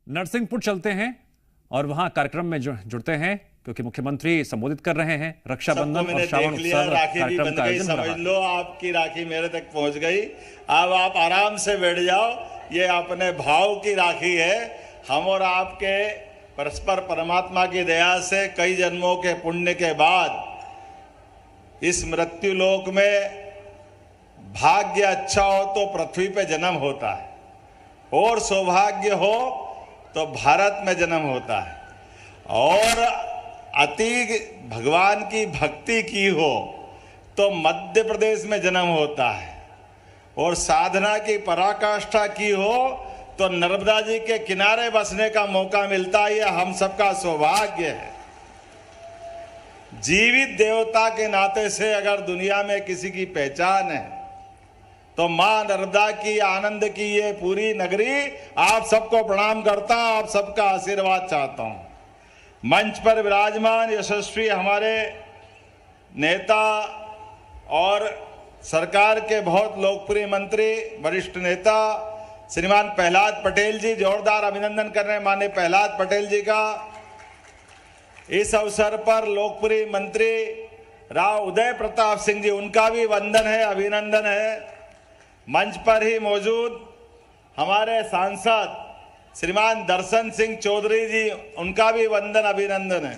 नरसिंहपुर चलते हैं और वहां कार्यक्रम में जुड़ते हैं क्योंकि मुख्यमंत्री संबोधित कर रहे हैं। रक्षाबंधन और श्रावण उत्सव कार्यक्रम का आयोजन हो रहा है। समझ लो आपकी राखी मेरे तक पहुंच गई। अब आप आराम से बैठ जाओ। ये अपने भाव की राखी है। हम और आपके परस्पर परमात्मा की दया से कई जन्मों के पुण्य के बाद इस मृत्यु लोक में भाग्य अच्छा हो तो पृथ्वी पे जन्म होता है, और सौभाग्य हो तो भारत में जन्म होता है, और अति भगवान की भक्ति की हो तो मध्य प्रदेश में जन्म होता है, और साधना की पराकाष्ठा की हो तो नर्मदा जी के किनारे बसने का मौका मिलता है। यह हम सबका सौभाग्य है। जीवित देवता के नाते से अगर दुनिया में किसी की पहचान है तो मां नर्मदा की, आनंद की ये पूरी नगरी आप सबको प्रणाम करता हूं, आप सबका आशीर्वाद चाहता हूं। मंच पर विराजमान यशस्वी हमारे नेता और सरकार के बहुत लोकप्रिय मंत्री, वरिष्ठ नेता श्रीमान प्रहलाद पटेल जी, जोरदार अभिनंदन कर रहे हैं माननीय प्रहलाद पटेल जी का। इस अवसर पर लोकप्रिय मंत्री राव उदय प्रताप सिंह जी, उनका भी वंदन है, अभिनंदन है। मंच पर ही मौजूद हमारे सांसद श्रीमान दर्शन सिंह चौधरी जी, उनका भी वंदन अभिनंदन है।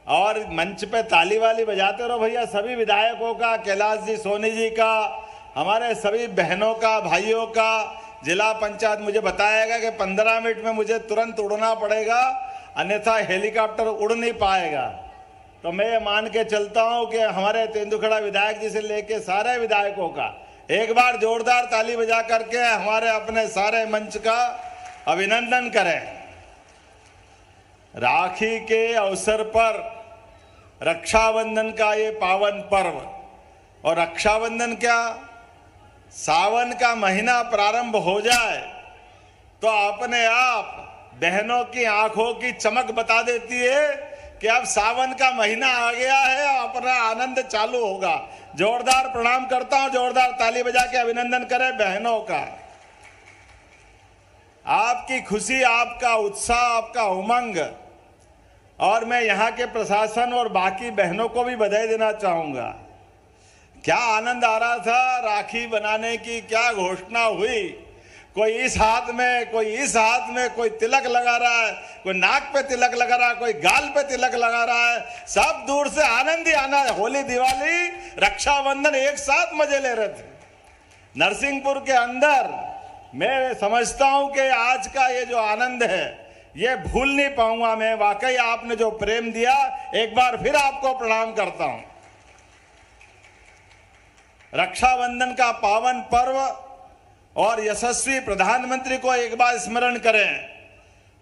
और मंच पे ताली वाली बजाते रहो भैया। सभी विधायकों का, कैलाश जी सोनी जी का, हमारे सभी बहनों का, भाइयों का। जिला पंचायत मुझे बताएगा कि 15 मिनट में मुझे तुरंत उड़ना पड़ेगा, अन्यथा हेलीकॉप्टर उड़ नहीं पाएगा। तो मैं ये मान के चलता हूं कि हमारे तेंदुखेड़ा विधायक जी से लेके सारे विधायकों का एक बार जोरदार ताली बजा करके हमारे अपने सारे मंच का अभिनंदन करें। राखी के अवसर पर रक्षाबंधन का ये पावन पर्व, और रक्षाबंधन क्या, सावन का महीना प्रारंभ हो जाए तो अपने आप बहनों की आंखों की चमक बता देती है कि अब सावन का महीना आ गया है, अपना आनंद चालू होगा। जोरदार प्रणाम करता हूं, जोरदार ताली बजा के अभिनंदन करें बहनों का। आपकी खुशी, आपका उत्साह, आपका उमंग, और मैं यहां के प्रशासन और बाकी बहनों को भी बधाई देना चाहूंगा। क्या आनंद आ रहा था राखी बनाने की, क्या घोषणा हुई। कोई इस हाथ में, कोई इस हाथ में, कोई तिलक लगा रहा है, कोई नाक पे तिलक लगा रहा है, कोई गाल पे तिलक लगा रहा है। सब दूर से आनंद ही आना है। होली, दिवाली, रक्षाबंधन एक साथ मजे ले रहे थे नरसिंहपुर के अंदर। मैं समझता हूं कि आज का ये जो आनंद है ये भूल नहीं पाऊंगा मैं। वाकई आपने जो प्रेम दिया, एक बार फिर आपको प्रणाम करता हूं। रक्षाबंधन का पावन पर्व और यशस्वी प्रधानमंत्री को एक बार स्मरण करें।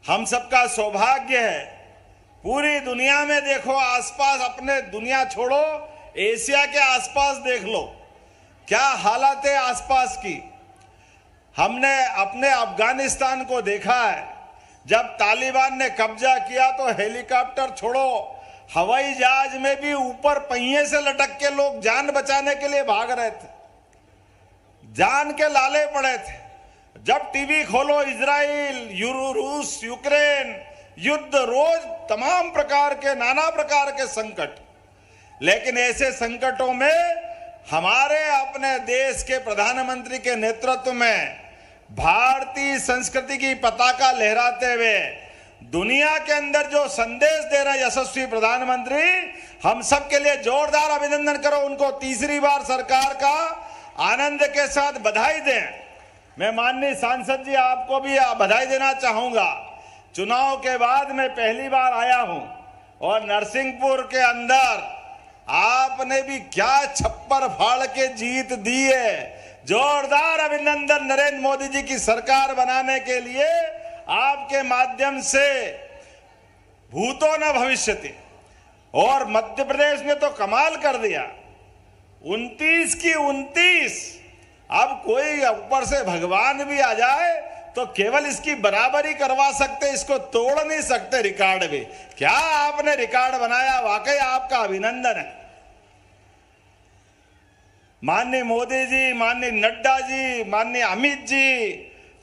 हम सबका सौभाग्य है। पूरी दुनिया में देखो, आसपास, अपने दुनिया छोड़ो, एशिया के आसपास देख लो क्या हालत है आसपास की। हमने अपने अफगानिस्तान को देखा है। जब तालिबान ने कब्जा किया तो हेलीकॉप्टर छोड़ो, हवाई जहाज में भी ऊपर पहिए से लटक के लोग जान बचाने के लिए भाग रहे थे, जान के लाले पड़े थे। जब टीवी खोलो, इजराइल, रूस, यूक्रेन युद्ध, रोज तमाम प्रकार के, नाना प्रकार के संकट। लेकिन ऐसे संकटों में हमारे अपने देश के प्रधानमंत्री के नेतृत्व में भारतीय संस्कृति की पताका लहराते हुए दुनिया के अंदर जो संदेश दे रहे यशस्वी प्रधानमंत्री, हम सबके लिए जोरदार अभिनंदन करो। उनको तीसरी बार सरकार का आनंद के साथ बधाई दें। मैं माननीय सांसद जी आपको भी बधाई देना चाहूंगा। चुनाव के बाद मैं पहली बार आया हूं और नरसिंहपुर के अंदर आपने भी क्या छप्पर फाड़ के जीत दी है। जोरदार अभिनंदन। नरेंद्र मोदी जी की सरकार बनाने के लिए आपके माध्यम से भूतो न भविष्यति। और मध्य प्रदेश ने तो कमाल कर दिया, 29 की 29। अब कोई ऊपर से भगवान भी आ जाए तो केवल इसकी बराबरी करवा सकते, इसको तोड़ नहीं सकते रिकॉर्ड भी। क्या आपने रिकॉर्ड बनाया, वाकई आपका अभिनंदन है। माननीय मोदी जी, माननीय नड्डा जी, माननीय अमित जी,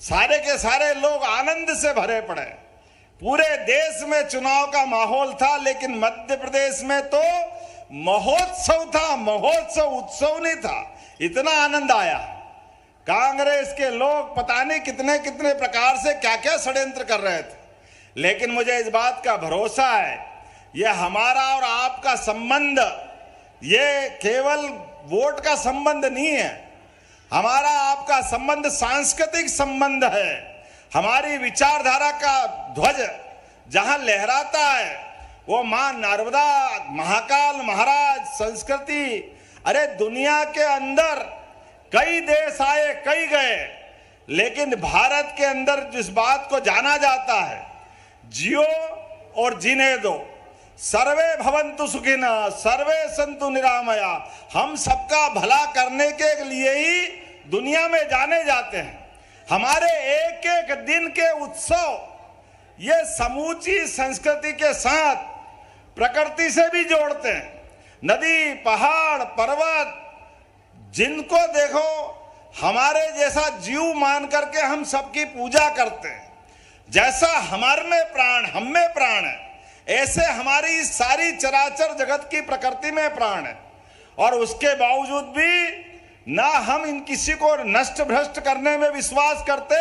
सारे के सारे लोग आनंद से भरे पड़े। पूरे देश में चुनाव का माहौल था, लेकिन मध्य प्रदेश में तो महोत्सव था, महोत्सव, उत्सव नहीं था। इतना आनंद आया। कांग्रेस के लोग पता नहीं कितने कितने प्रकार से क्या क्या षड्यंत्र कर रहे थे, लेकिन मुझे इस बात का भरोसा है, ये हमारा और आपका संबंध ये केवल वोट का संबंध नहीं है। हमारा आपका संबंध सांस्कृतिक संबंध है। हमारी विचारधारा का ध्वज जहां लहराता है वो मां नर्मदा, महाकाल, महाराज, संस्कृति। अरे दुनिया के अंदर कई देश आए, कई गए, लेकिन भारत के अंदर जिस बात को जाना जाता है, जियो और जीने दो, सर्वे भवन्तु सुखिनः, सर्वे सन्तु निरामया, हम सबका भला करने के लिए ही दुनिया में जाने जाते हैं। हमारे एक एक दिन के उत्सव ये समूची संस्कृति के साथ प्रकृति से भी जोड़ते हैं। नदी, पहाड़, पर्वत, जिनको देखो हमारे जैसा जीव मान करके हम सबकी पूजा करते हैं। जैसा हमारे में प्राण, हम में प्राण है, ऐसे हमारी सारी चराचर जगत की प्रकृति में प्राण है। और उसके बावजूद भी ना हम इन किसी को नष्ट भ्रष्ट करने में विश्वास करते,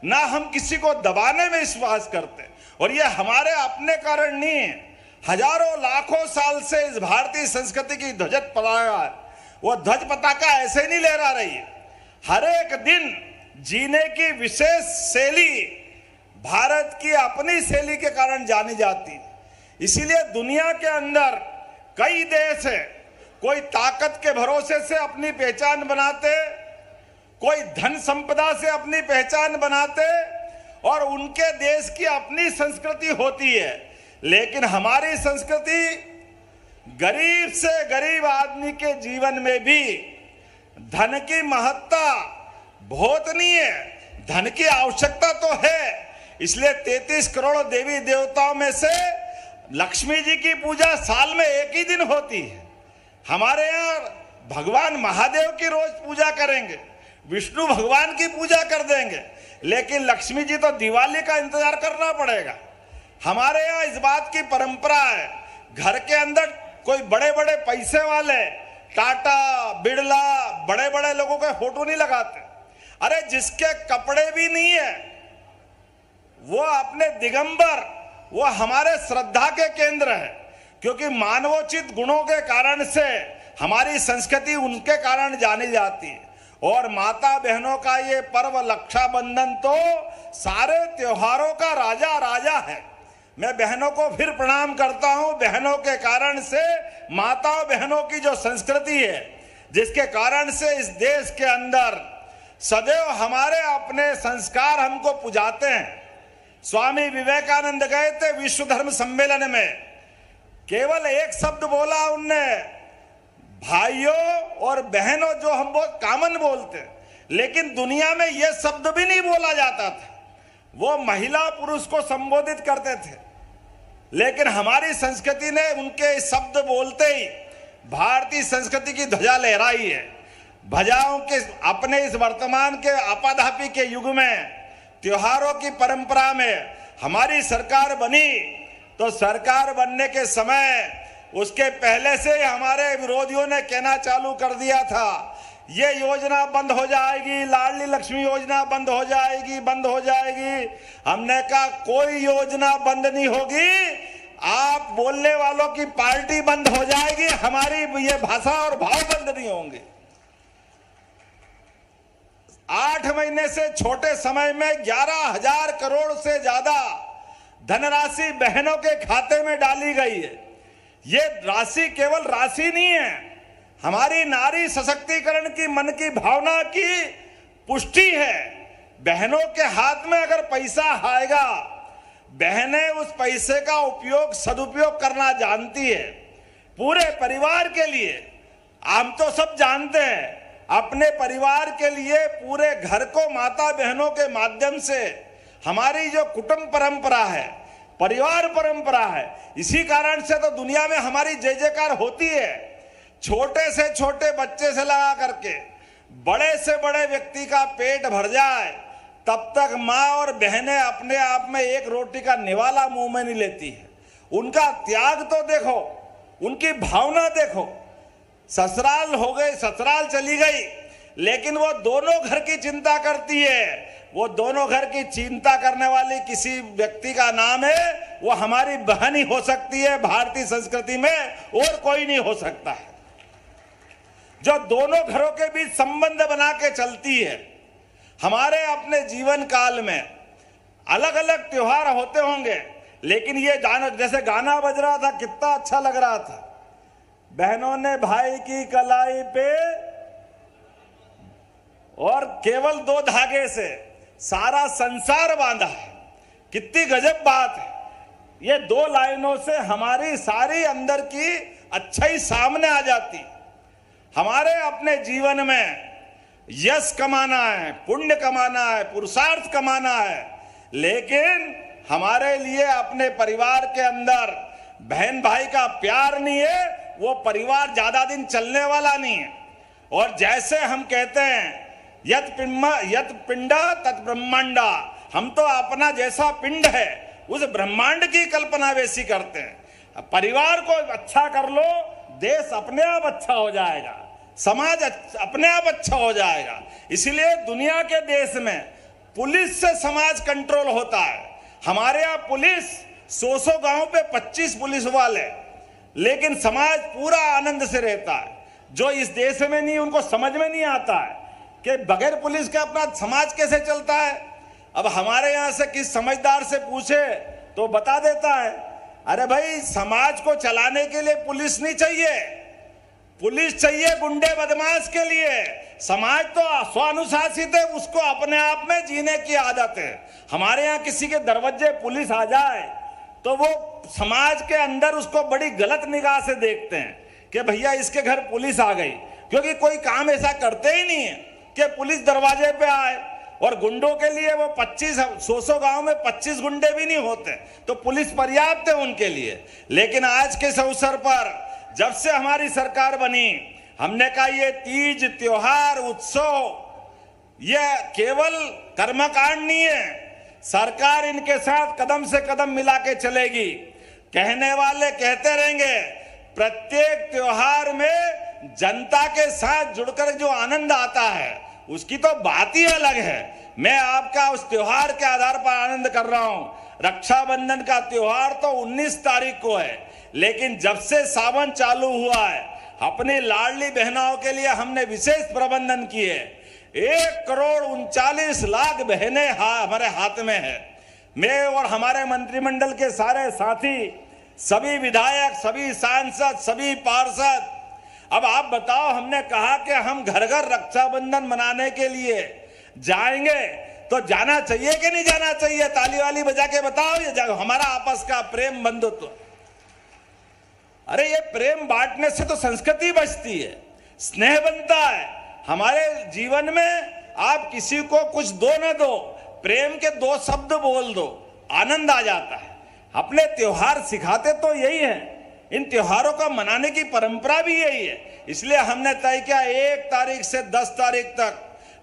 ना हम किसी को दबाने में विश्वास करते। और ये हमारे अपने कारण नहीं है। हजारों लाखों साल से इस भारतीय संस्कृति की ध्वज पताका, वो ध्वज पताका ऐसे नहीं लहरा रही है। हर एक दिन जीने की विशेष शैली भारत की अपनी शैली के कारण जानी जाती है। इसीलिए दुनिया के अंदर कई देश है, कोई ताकत के भरोसे से अपनी पहचान बनाते, कोई धन संपदा से अपनी पहचान बनाते, और उनके देश की अपनी संस्कृति होती है। लेकिन हमारी संस्कृति गरीब से गरीब आदमी के जीवन में भी धन की महत्ता बहुत नहीं है। धन की आवश्यकता तो है, इसलिए 33 करोड़ देवी देवताओं में से लक्ष्मी जी की पूजा साल में एक ही दिन होती है। हमारे यहाँ भगवान महादेव की रोज पूजा करेंगे, विष्णु भगवान की पूजा कर देंगे, लेकिन लक्ष्मी जी तो दिवाली का इंतजार करना पड़ेगा। हमारे यहाँ इस बात की परंपरा है, घर के अंदर कोई बड़े बड़े पैसे वाले, टाटा, बिड़ला, बड़े बड़े लोगों के फोटो नहीं लगाते। अरे जिसके कपड़े भी नहीं है वो अपने दिगंबर, वो हमारे श्रद्धा के केंद्र है। क्योंकि मानवोचित गुणों के कारण से हमारी संस्कृति उनके कारण जानी जाती है। और माता बहनों का ये पर्व रक्षाबंधन तो सारे त्योहारों का राजा राजा है। मैं बहनों को फिर प्रणाम करता हूं। बहनों के कारण से, माताओं बहनों की जो संस्कृति है, जिसके कारण से इस देश के अंदर सदैव हमारे अपने संस्कार हमको पुजाते हैं। स्वामी विवेकानंद गए थे विश्व धर्म सम्मेलन में, केवल एक शब्द बोला उनने, भाइयों और बहनों, जो हम बहुत कॉमन बोलते, लेकिन दुनिया में यह शब्द भी नहीं बोला जाता था। वो महिला पुरुष को संबोधित करते थे, लेकिन हमारी संस्कृति ने उनके शब्द बोलते ही भारतीय संस्कृति की ध्वजा लहराई है। भजाओं के अपने इस वर्तमान के आपाधापी के युग में, त्योहारों की परंपरा में हमारी सरकार बनी, तो सरकार बनने के समय उसके पहले से हमारे विरोधियों ने कहना चालू कर दिया था, ये योजना बंद हो जाएगी, लाडली लक्ष्मी योजना बंद हो जाएगी, बंद हो जाएगी। हमने कहा कोई योजना बंद नहीं होगी, आप बोलने वालों की पार्टी बंद हो जाएगी, हमारी ये भाषा और भाव बंद नहीं होंगे। 8 महीने से छोटे समय में 11,000 करोड़ से ज्यादा धनराशि बहनों के खाते में डाली गई है। ये राशि केवल राशि नहीं है, हमारी नारी सशक्तिकरण की, मन की भावना की पुष्टि है। बहनों के हाथ में अगर पैसा आएगा, बहनें उस पैसे का उपयोग, सदुपयोग करना जानती है। पूरे परिवार के लिए, हम तो सब जानते हैं, अपने परिवार के लिए, पूरे घर को माता बहनों के माध्यम से हमारी जो कुटुंब परंपरा है, परिवार परंपरा है, इसी कारण से तो दुनिया में हमारी जय जयकार होती है। छोटे से छोटे बच्चे से लगा करके बड़े से बड़े व्यक्ति का पेट भर जाए, तब तक माँ और बहनें अपने आप में एक रोटी का निवाला मुंह में नहीं लेती है। उनका त्याग तो देखो, उनकी भावना देखो। ससुराल हो गई, ससुराल चली गई, लेकिन वो दोनों घर की चिंता करती है। वो दोनों घर की चिंता करने वाली किसी व्यक्ति का नाम है, वो हमारी बहन ही हो सकती है भारतीय संस्कृति में, और कोई नहीं हो सकता है। जो दोनों घरों के बीच संबंध बना के चलती है। हमारे अपने जीवन काल में अलग अलग त्योहार होते होंगे, लेकिन ये जानो, जैसे गाना बज रहा था, कितना अच्छा लग रहा था। बहनों ने भाई की कलाई पे और केवल 2 धागे से सारा संसार बांधा है। कितनी गजब बात है। ये 2 लाइनों से हमारी सारी अंदर की अच्छाई सामने आ जाती। हमारे अपने जीवन में यश कमाना है, पुण्य कमाना है, पुरुषार्थ कमाना है, लेकिन हमारे लिए अपने परिवार के अंदर बहन भाई का प्यार नहीं है, वो परिवार ज्यादा दिन चलने वाला नहीं है। और जैसे हम कहते हैं यत पिंडा तत् ब्रह्मांडा, हम तो अपना जैसा पिंड है उस ब्रह्मांड की कल्पना वैसी करते हैं। परिवार को अच्छा कर लो, देश अपने आप अच्छा हो जाएगा, समाज अपने आप अच्छा हो जाएगा। इसलिए दुनिया के देश में पुलिस से समाज कंट्रोल होता है। हमारे यहाँ पुलिस 100 गांव पे 25 पुलिस वाले, लेकिन समाज पूरा आनंद से रहता है। जो इस देश में नहीं, उनको समझ में नहीं आता है कि बगैर पुलिस के अपना समाज कैसे चलता है। अब हमारे यहाँ से किस समझदार से पूछे तो बता देता है, अरे भाई समाज को चलाने के लिए पुलिस नहीं चाहिए, पुलिस चाहिए गुंडे बदमाश के लिए। समाज तो स्वानुशासित है, उसको अपने आप में जीने की आदत है। हमारे यहाँ किसी के दरवाजे पुलिस आ जाए तो वो समाज के अंदर उसको बड़ी गलत निगाह से देखते हैं कि भैया इसके घर पुलिस आ गई, क्योंकि कोई काम ऐसा करते ही नहीं है कि पुलिस दरवाजे पे आए। और गुंडों के लिए वो 100 गांव में 25 गुंडे भी नहीं होते, तो पुलिस पर्याप्त है उनके लिए। लेकिन आज के इस अवसर पर जब से हमारी सरकार बनी, हमने कहा ये तीज त्योहार उत्सव ये केवल कर्मकांड नहीं है, सरकार इनके साथ कदम से कदम मिला के चलेगी। कहने वाले कहते रहेंगे, प्रत्येक त्योहार में जनता के साथ जुड़कर जो आनंद आता है उसकी तो बात ही अलग है। मैं आपका उस त्योहार के आधार पर आनंद कर रहा हूं। रक्षाबंधन का त्योहार तो 19 तारीख को है, लेकिन जब से सावन चालू हुआ है, अपनी लाडली बहनों के लिए हमने विशेष प्रबंधन किए। 1,39,00,000 बहनें हमारे हाथ में है। मैं और हमारे मंत्रिमंडल के सारे साथी, सभी विधायक, सभी सांसद, सभी पार्षद, अब आप बताओ, हमने कहा कि हम घर घर रक्षाबंधन मनाने के लिए जाएंगे, तो जाना चाहिए कि नहीं जाना चाहिए? ताली वाली बजा के बताओ। ये हमारा आपस का प्रेम बंधुत्व, अरे ये प्रेम बांटने से तो संस्कृति बचती है, स्नेह बनता है। हमारे जीवन में आप किसी को कुछ दो न दो, प्रेम के 2 शब्द बोल दो, आनंद आ जाता है। अपने त्योहार सिखाते तो यही है, इन त्योहारों का मनाने की परंपरा भी यही है। इसलिए हमने तय किया 1 तारीख से 10 तारीख तक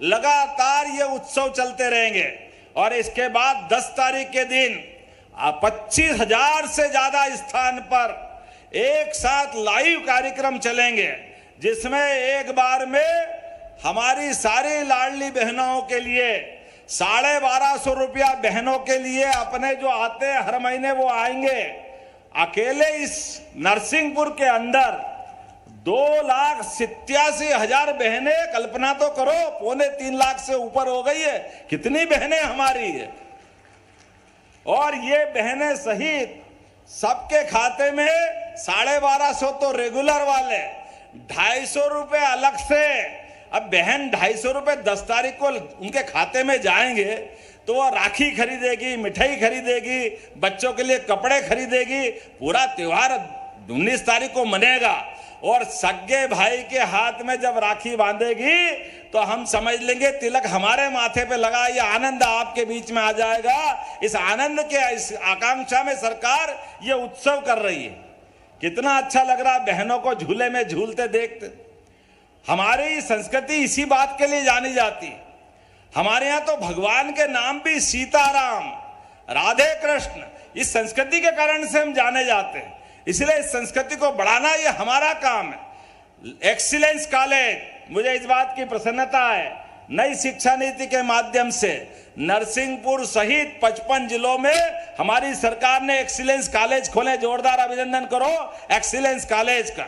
लगातार ये उत्सव चलते रहेंगे। और इसके बाद 10 तारीख के दिन 25,000 से ज्यादा स्थान पर एक साथ लाइव कार्यक्रम चलेंगे, जिसमें एक बार में हमारी सारी लाडली बहनों के लिए 1250 रुपया, बहनों के लिए अपने जो आते हैं हर महीने वो आएंगे। अकेले इस नरसिंहपुर के अंदर 2,87,000 बहनें, कल्पना तो करो, 2.25 लाख से ऊपर हो गई है। कितनी बहनें हमारी है। और ये बहनें सहित सबके खाते में 1250 तो रेगुलर वाले, 250 रुपए अलग से। अब बहन 250 रुपए 10 तारीख को उनके खाते में जाएंगे तो वो राखी खरीदेगी, मिठाई खरीदेगी, बच्चों के लिए कपड़े खरीदेगी, पूरा त्योहार 19 तारीख को मनेगा। और सगे भाई के हाथ में जब राखी बांधेगी तो हम समझ लेंगे तिलक हमारे माथे पे लगा, ये आनंद आपके बीच में आ जाएगा। इस आनंद के, इस आकांक्षा में सरकार ये उत्सव कर रही है। कितना अच्छा लग रहा है बहनों को झूले में झूलते देखते। हमारी संस्कृति इसी बात के लिए जानी जाती है। हमारे यहाँ तो भगवान के नाम भी सीताराम, राधे कृष्ण, इस संस्कृति के कारण से हम जाने जाते हैं। इसलिए इस संस्कृति को बढ़ाना ये हमारा काम है। एक्सीलेंस कॉलेज, मुझे इस बात की प्रसन्नता है, नई शिक्षा नीति के माध्यम से नरसिंहपुर सहित 55 जिलों में हमारी सरकार ने एक्सीलेंस कॉलेज खोले। जोरदार अभिनंदन करो एक्सीलेंस कॉलेज का।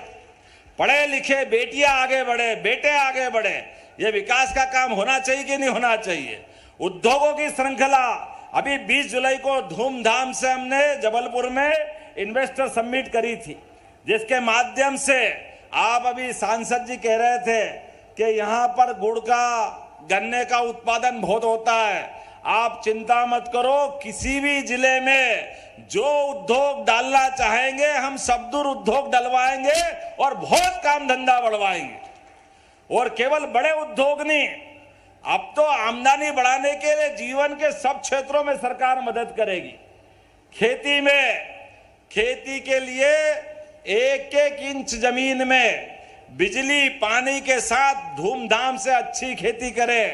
पढ़े लिखे बेटियां आगे बढ़े, बेटे आगे बढ़े, ये विकास का काम होना चाहिए कि नहीं होना चाहिए। उद्योगों की श्रृंखला, अभी 20 जुलाई को धूमधाम से हमने जबलपुर में इन्वेस्टर समिट करी थी, जिसके माध्यम से आप अभी सांसद जी कह रहे थे कि यहां पर गुड़ का, गन्ने का उत्पादन बहुत होता है। आप चिंता मत करो, किसी भी जिले में जो उद्योग डालना चाहेंगे हम सब दूर उद्योग डलवाएंगे और बहुत काम धंधा बढ़वाएंगे। और केवल बड़े उद्योग नहीं, अब तो आमदनी बढ़ाने के लिए जीवन के सब क्षेत्रों में सरकार मदद करेगी। खेती में, खेती के लिए 1-1 इंच जमीन में बिजली पानी के साथ धूमधाम से अच्छी खेती करे,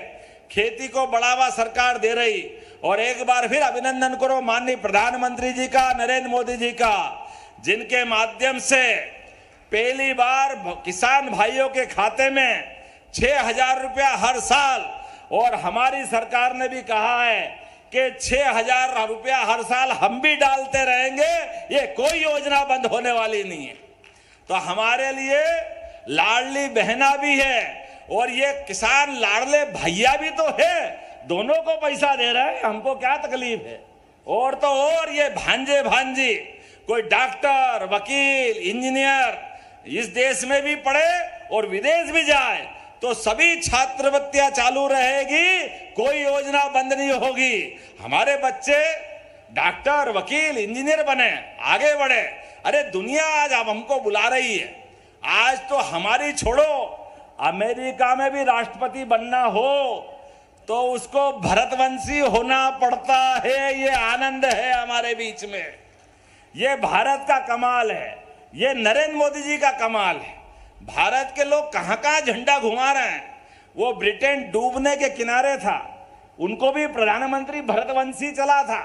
खेती को बढ़ावा सरकार दे रही। और एक बार फिर अभिनंदन करो माननीय प्रधानमंत्री जी का, नरेंद्र मोदी जी का, जिनके माध्यम से पहली बार किसान भाइयों के खाते में 6,000 रुपया हर साल, और हमारी सरकार ने भी कहा है कि 6,000 रुपया हर साल हम भी डालते रहेंगे, ये कोई योजना बंद होने वाली नहीं है। तो हमारे लिए लाडली बहना भी है और ये किसान लाडले भैया भी तो है, दोनों को पैसा दे रहे हैं, हमको क्या तकलीफ है। और तो और ये भांजे भांजी, कोई डॉक्टर, वकील, इंजीनियर इस देश में भी पढ़े और विदेश भी जाए तो सभी छात्रवृत्तियां चालू रहेगी, कोई योजना बंद नहीं होगी। हमारे बच्चे डॉक्टर, वकील, इंजीनियर बने, आगे बढ़े। अरे दुनिया आज अब हमको बुला रही है। आज तो हमारी छोड़ो, अमेरिका में भी राष्ट्रपति बनना हो तो उसको भरतवंशी होना पड़ता है। ये आनंद है हमारे बीच में, ये भारत का कमाल है, ये नरेंद्र मोदी जी का कमाल है। भारत के लोग कहां कहां झंडा घुमा रहे हैं। वो ब्रिटेन डूबने के किनारे था, उनको भी प्रधानमंत्री भरतवंशी चला था।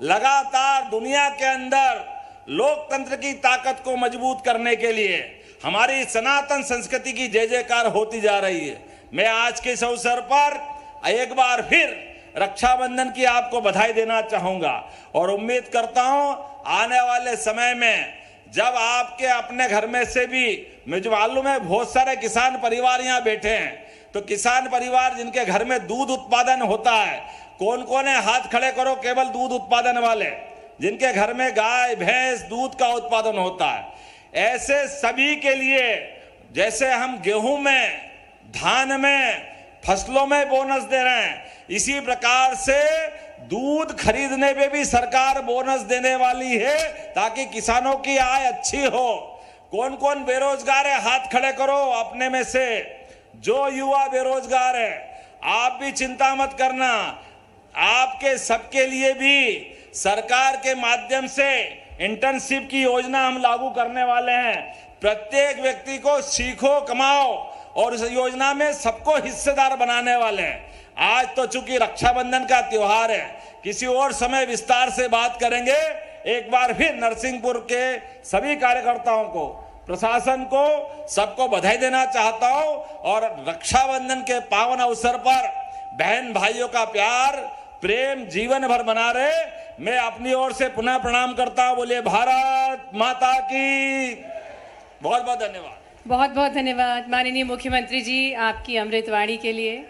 लगातार दुनिया के अंदर लोकतंत्र की ताकत को मजबूत करने के लिए हमारी सनातन संस्कृति की जय जयकार होती जा रही है। मैं आज के इस अवसर पर एक बार फिर रक्षाबंधन की आपको बधाई देना चाहूंगा और उम्मीद करता हूं आने वाले समय में जब आपके अपने घर में से भी, मुझे मालूम है बहुत सारे किसान परिवार यहाँ बैठे हैं, तो किसान परिवार जिनके घर में दूध उत्पादन होता है, कौन कौन है हाथ खड़े करो। केवल दूध उत्पादन वाले जिनके घर में गाय भैंस दूध का उत्पादन होता है, ऐसे सभी के लिए जैसे हम गेहूं में, धान में, फसलों में बोनस दे रहे हैं, इसी प्रकार से दूध खरीदने पे भी सरकार बोनस देने वाली है ताकि किसानों की आय अच्छी हो। कौन कौन बेरोजगार है हाथ खड़े करो अपने में से। जो युवा बेरोजगार है आप भी चिंता मत करना, आपके सबके लिए भी सरकार के माध्यम से इंटर्नशिप की योजना हम लागू करने वाले हैं। प्रत्येक व्यक्ति को सीखो कमाओ और इस योजना में सबको हिस्सेदार बनाने वाले हैं। आज तो चूंकि रक्षाबंधन का त्योहार है, किसी और समय विस्तार से बात करेंगे। एक बार फिर नरसिंहपुर के सभी कार्यकर्ताओं को, प्रशासन को, सबको बधाई देना चाहता हूं और रक्षाबंधन के पावन अवसर पर बहन भाइयों का प्यार प्रेम जीवन भर बना रहे। मैं अपनी ओर से पुनः प्रणाम करता हूं। बोलिए भारत माता की। बहुत बहुत धन्यवाद। बहुत बहुत धन्यवाद माननीय मुख्यमंत्री जी आपकी अमृतवाणी के लिए।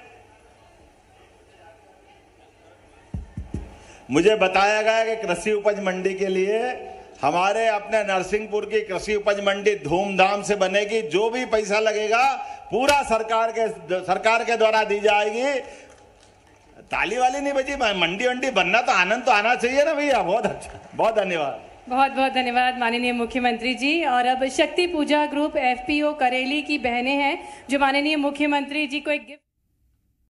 मुझे बताया गया कि कृषि उपज मंडी के लिए हमारे अपने नरसिंहपुर की कृषि उपज मंडी धूमधाम से बनेगी। जो भी पैसा लगेगा पूरा सरकार के द्वारा दी जाएगी। ताली वाली नहीं बजी, मंडी वंडी बनना तो आनंद तो आना चाहिए ना भैया। बहुत अच्छा, बहुत धन्यवाद। बहुत बहुत धन्यवाद माननीय मुख्यमंत्री जी। और अब शक्ति पूजा ग्रुप FPO करेली की बहनें हैं जो माननीय मुख्यमंत्री जी को एक गिफ्ट